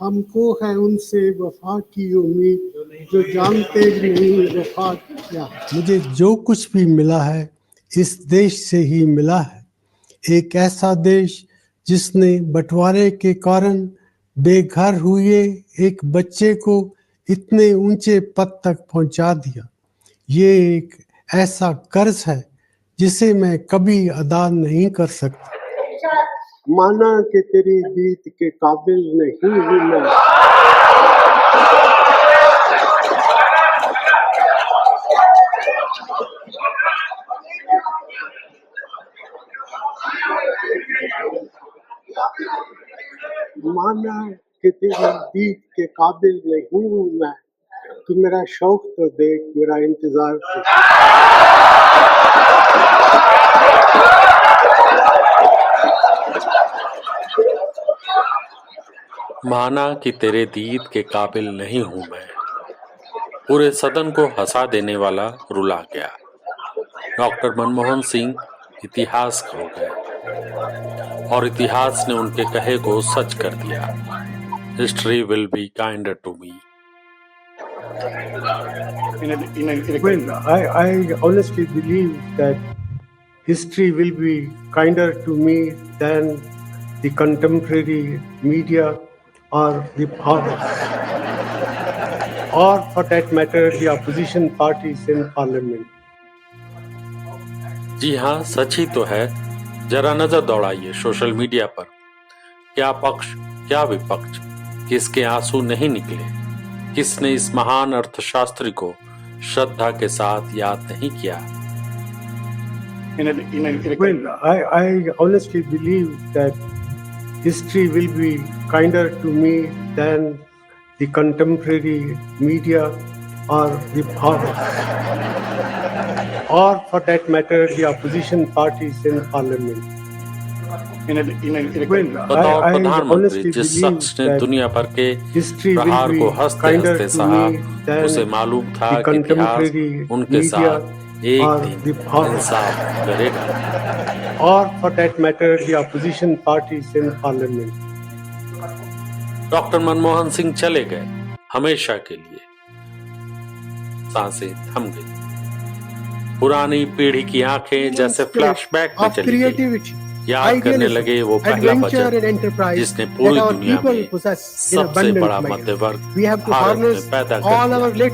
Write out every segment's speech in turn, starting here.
हमको है उनसे वफा की उम्मीद जो जानते नहीं वफा क्या है। मुझे जो कुछ भी मिला है इस देश से ही मिला है, एक ऐसा देश जिसने बंटवारे के कारण बेघर हुए एक बच्चे को इतने ऊंचे पद तक पहुंचा दिया। ये एक ऐसा कर्ज है जिसे मैं कभी अदा नहीं कर सकता। माना कि तेरी दीद के काबिल नहीं हूँ मैं, माना कि तेरी दीद के काबिल नहीं हूँ मैं, तू मेरा शौक तो देख, मेरा इंतजार तो। माना कि तेरे दीद के काबिल नहीं हूं मैं, पूरे सदन को हंसा देने वाला रुला गया। डॉक्टर मनमोहन सिंह इतिहास हो गए और इतिहास ने उनके कहे को सच कर दिया। History will be kinder to me. Well, I honestly believe that history will be kinder to me than the contemporary media or or for that matter the opposition parties in parliament. जी हाँ, सच ही तो है। जरा नजर दौड़ाइए social media पर, क्या पक्ष क्या विपक्ष, किसके आंसू नहीं निकले, किसने इस महान अर्थशास्त्री को श्रद्धा के साथ याद नहीं किया। Well, I honestly believe that history will be kinder to me than the contemporary media or or for that matter the opposition parties in parliament. Well, बताओ I प्रधानमंत्री, honestly जिस believe शख्स ने that दुनिया भर के history will प्रहार be को हंसते kinder हंसते to सहा, me than उसे मालूम था the कि इतिहास contemporary उनके media साथ एक or दिन the इंसाफ करेगा। or for that matter the opposition parties in parliament. Doctor Manmohan Singh चले गए हमेशा के लिए। सांसें थम गई। पुरानी पीढ़ी की आंखें जैसे फ्लैशबैक में चली गई। याद करने लगे वो पहला बचत जिसने पूरी दुनिया में सबसे बड़ा मध्य वर्ग भारत में पैदा कर दिया।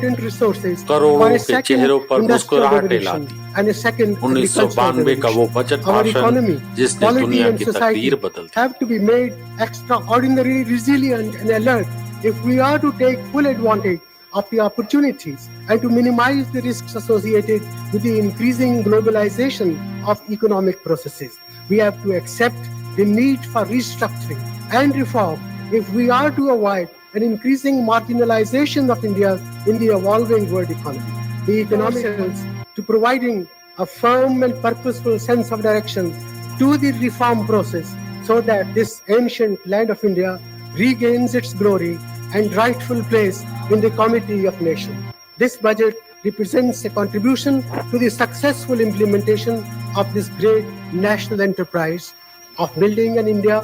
करोड़ों के चेहरों पर मुस्कुराहटें ला दी। 1992 का वो बजट भाषण जिसने दुनिया की तकदीर बदल दी। have to be made extraordinarily resilient and alert if we are to take full advantage of the opportunities and to minimize the risks associated with the increasing globalization of economic processes. We have to accept the need for restructuring and reform if we are to avoid an increasing marginalization of India in the evolving world economy. The economics to providing a firm and purposeful sense of direction to the reform process so that this ancient land of India regains its glory and rightful place in the comity of nations. This budget represents a contribution to the successful implementation of this great national enterprise of building an India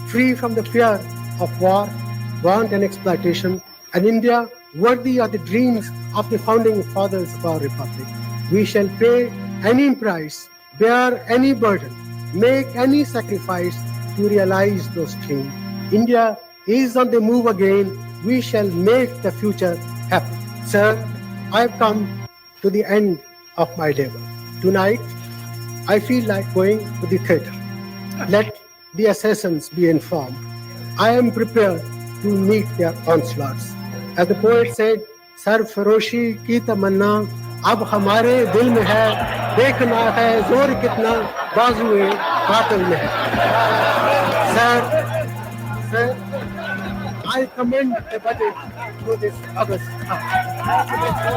free from the fear of war, want and exploitation, an India worthy of the dreams of the founding fathers of our republic. We shall pay any price, bear any burden, make any sacrifice to realize those dreams. India is on the move again. We shall make the future happen. Sir, I have come to the end of my labor. Tonight, I feel like going to the theatre. Let the assassins be informed. I am prepared to meet their onslaughts. As the poet said, सरफरोशी की तमन्ना अब हमारे दिल में है, देखना है जोर कितना बाजुए कातिल में है. Sir, I commend the budget to this August.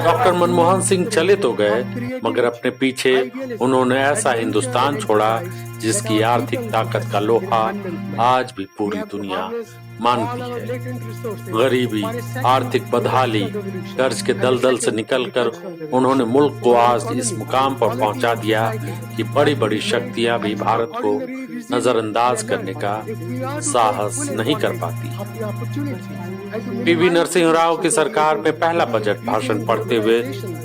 Doctor Manmohan Singh चले तो गए, मगर अपने पीछे उन्होंने ऐसा हिंदुस्तान छोड़ा जिसकी आर्थिक ताकत का लोहा आज भी पूरी दुनिया मानती है। गरीबी, आर्थिक बदहाली, कर्ज के दलदल से निकलकर उन्होंने मुल्क को आज इस मुकाम पर पहुंचा दिया कि बड़ी बड़ी शक्तियां भी भारत को नजरअंदाज करने का साहस नहीं कर पाती। पीवी नरसिंह राव की सरकार में पहला बजट भाषण पढ़ते हुए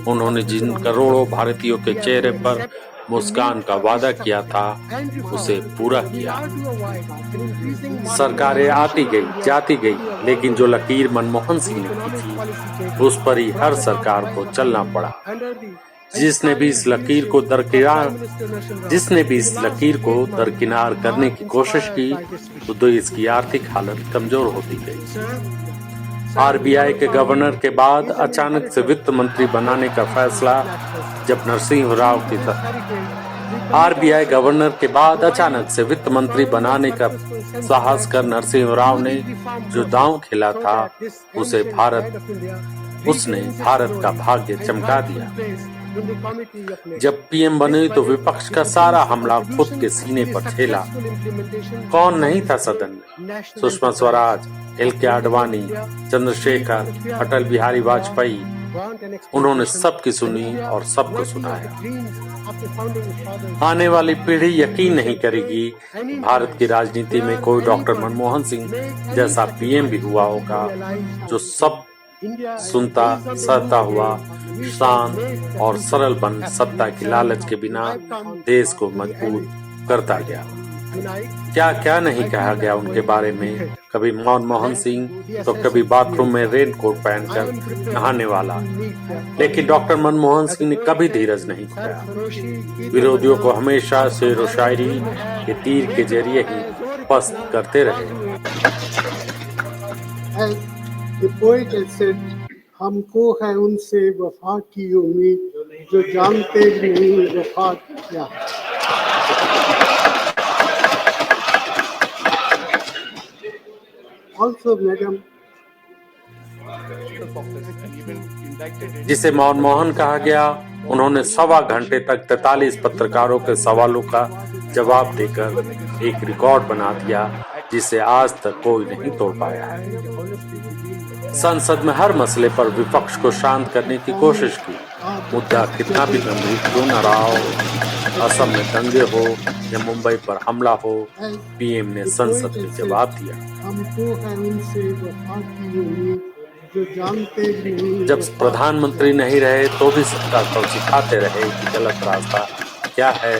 उन्होंने जिन करोड़ों भारतीयों के चेहरे पर मुस्कान का वादा किया था उसे पूरा किया। सरकारें आती गई जाती गई, लेकिन जो लकीर मनमोहन सिंह ने की थी उस पर ही हर सरकार को चलना पड़ा। जिसने भी इस लकीर को दरकिनार करने की कोशिश की तो देश की आर्थिक हालत कमजोर होती गई। आरबीआई के गवर्नर के बाद अचानक से वित्त मंत्री बनाने का फैसला जब नरसिंह राव की आरबीआई गवर्नर के बाद अचानक से वित्त मंत्री बनाने का साहस कर नरसिंह राव ने जो दांव खेला था उसने भारत का भाग्य चमका दिया। जब पीएम बने तो विपक्ष का सारा हमला खुद के सीने पर झेला। कौन नहीं था सदन में? सुषमा स्वराज, एल.के. आडवाणी, चंद्रशेखर, अटल बिहारी वाजपेयी। उन्होंने सबकी सुनी और सबको सुनाया। आने वाली पीढ़ी यकीन नहीं करेगी भारत की राजनीति में कोई डॉक्टर मनमोहन सिंह जैसा पीएम भी हुआ होगा, जो सब सुनता सहता हुआ शांत और सरल बन सत्ता की लालच के बिना देश को मजबूत करता गया। क्या क्या नहीं कहा गया उनके बारे में, कभी मनमोहन सिंह तो कभी बाथरूम में रेनकोट पहनकर नहाने वाला, लेकिन डॉक्टर मनमोहन सिंह ने कभी धीरज नहीं खोया। विरोधियों को हमेशा शेर व शायरी के तीर के जरिए ही पस्त करते रहे। हमको है उनसे वफा की उम्मीद जो जानते नहीं वफा क्या है। Also, madam, जिसे मनमोहन कहा गया, उन्होंने 1.25 घंटे तक 43 पत्रकारों के सवालों का जवाब देकर एक रिकॉर्ड बना दिया जिसे आज तक कोई नहीं तोड़ पाया है। संसद में हर मसले पर विपक्ष को शांत करने की कोशिश की, मुद्दा कितना भी गंभीर क्यों न रहा हो, असम में दंगे हो या मुंबई पर हमला हो, पीएम ने संसद में जवाब दिया। जब प्रधानमंत्री नहीं रहे तो भी सत्ता को सिखाते रहे कि गलत रास्ता क्या है,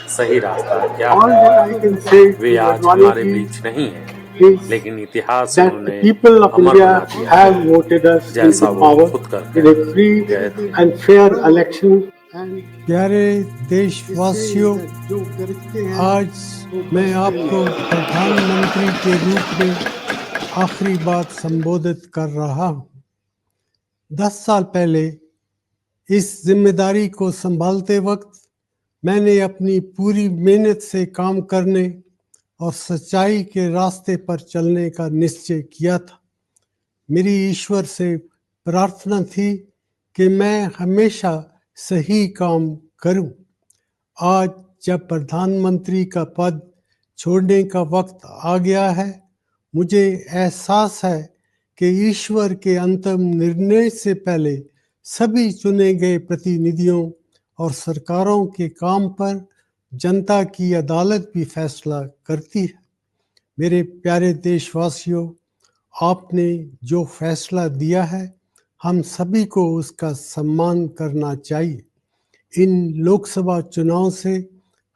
सही रास्ता क्या है। वे आज हमारे बीच नहीं है, लेकिन इतिहास में उन्हें अमर बना दिया जैसा वो खुद करते हैं। प्यारे देशवासियों, आज मैं आपको प्रधानमंत्री के रूप में आखिरी बात संबोधित कर रहा हूँ। 10 साल पहले इस जिम्मेदारी को संभालते वक्त मैंने अपनी पूरी मेहनत से काम करने और सच्चाई के रास्ते पर चलने का निश्चय किया था। मेरी ईश्वर से प्रार्थना थी कि मैं हमेशा सही काम करूं। आज जब प्रधानमंत्री का पद छोड़ने का वक्त आ गया है, मुझे एहसास है कि ईश्वर के अंतिम निर्णय से पहले सभी चुने गए प्रतिनिधियों और सरकारों के काम पर जनता की अदालत भी फैसला करती है। मेरे प्यारे देशवासियों, आपने जो फैसला दिया है, हम सभी को उसका सम्मान करना चाहिए। इन लोकसभा चुनाव से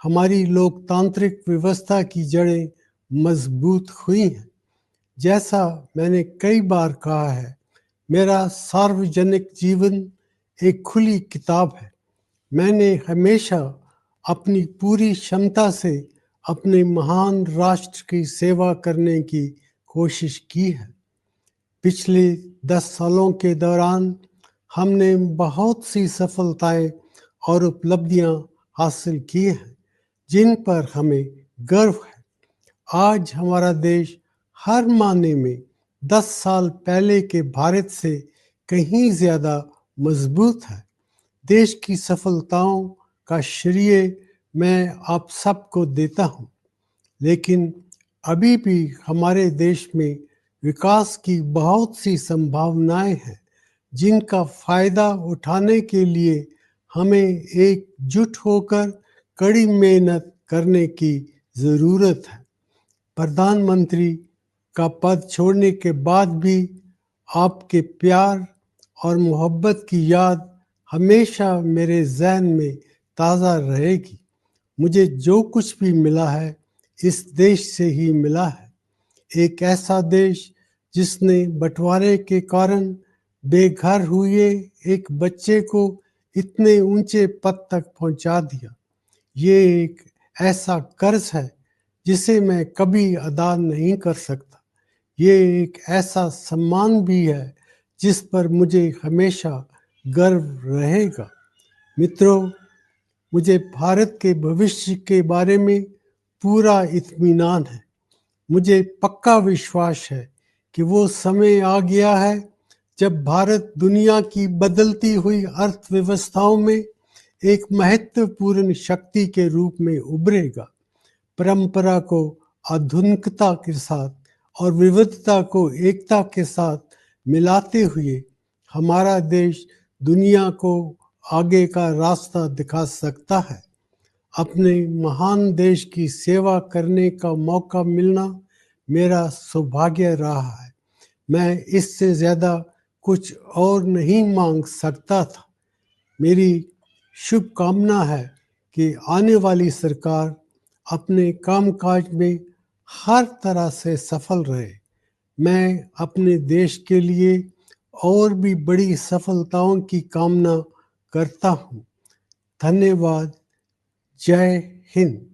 हमारी लोकतांत्रिक व्यवस्था की जड़ें मजबूत हुई हैं। जैसा मैंने कई बार कहा है, मेरा सार्वजनिक जीवन एक खुली किताब है। मैंने हमेशा अपनी पूरी क्षमता से अपने महान राष्ट्र की सेवा करने की कोशिश की है। पिछले 10 सालों के दौरान हमने बहुत सी सफलताएं और उपलब्धियां हासिल की हैं, जिन पर हमें गर्व है। आज हमारा देश हर मायने में 10 साल पहले के भारत से कहीं ज्यादा मजबूत है। देश की सफलताओं का श्रेय मैं आप सबको देता हूँ, लेकिन अभी भी हमारे देश में विकास की बहुत सी संभावनाएं हैं जिनका फायदा उठाने के लिए हमें एकजुट होकर कड़ी मेहनत करने की जरूरत है। प्रधानमंत्री का पद छोड़ने के बाद भी आपके प्यार और मोहब्बत की याद हमेशा मेरे जहन में ताज़ा रहेगी। मुझे जो कुछ भी मिला है इस देश से ही मिला है, एक ऐसा देश जिसने बंटवारे के कारण बेघर हुए एक बच्चे को इतने ऊंचे पद तक पहुंचा दिया। ये एक ऐसा कर्ज है जिसे मैं कभी अदा नहीं कर सकता। ये एक ऐसा सम्मान भी है जिस पर मुझे हमेशा गर्व रहेगा। मित्रों, मुझे भारत के भविष्य के बारे में पूरा इत्मीनान है। मुझे पक्का विश्वास है कि वो समय आ गया है जब भारत दुनिया की बदलती हुई अर्थव्यवस्थाओं में एक महत्वपूर्ण शक्ति के रूप में उभरेगा। परंपरा को आधुनिकता के साथ और विविधता को एकता के साथ मिलाते हुए हमारा देश दुनिया को आगे का रास्ता दिखा सकता है। अपने महान देश की सेवा करने का मौका मिलना मेरा सौभाग्य रहा है। मैं इससे ज़्यादा कुछ और नहीं मांग सकता था। मेरी शुभकामना है कि आने वाली सरकार अपने कामकाज में हर तरह से सफल रहे। मैं अपने देश के लिए और भी बड़ी सफलताओं की कामना करता हूँ। धन्यवाद। जय हिंद।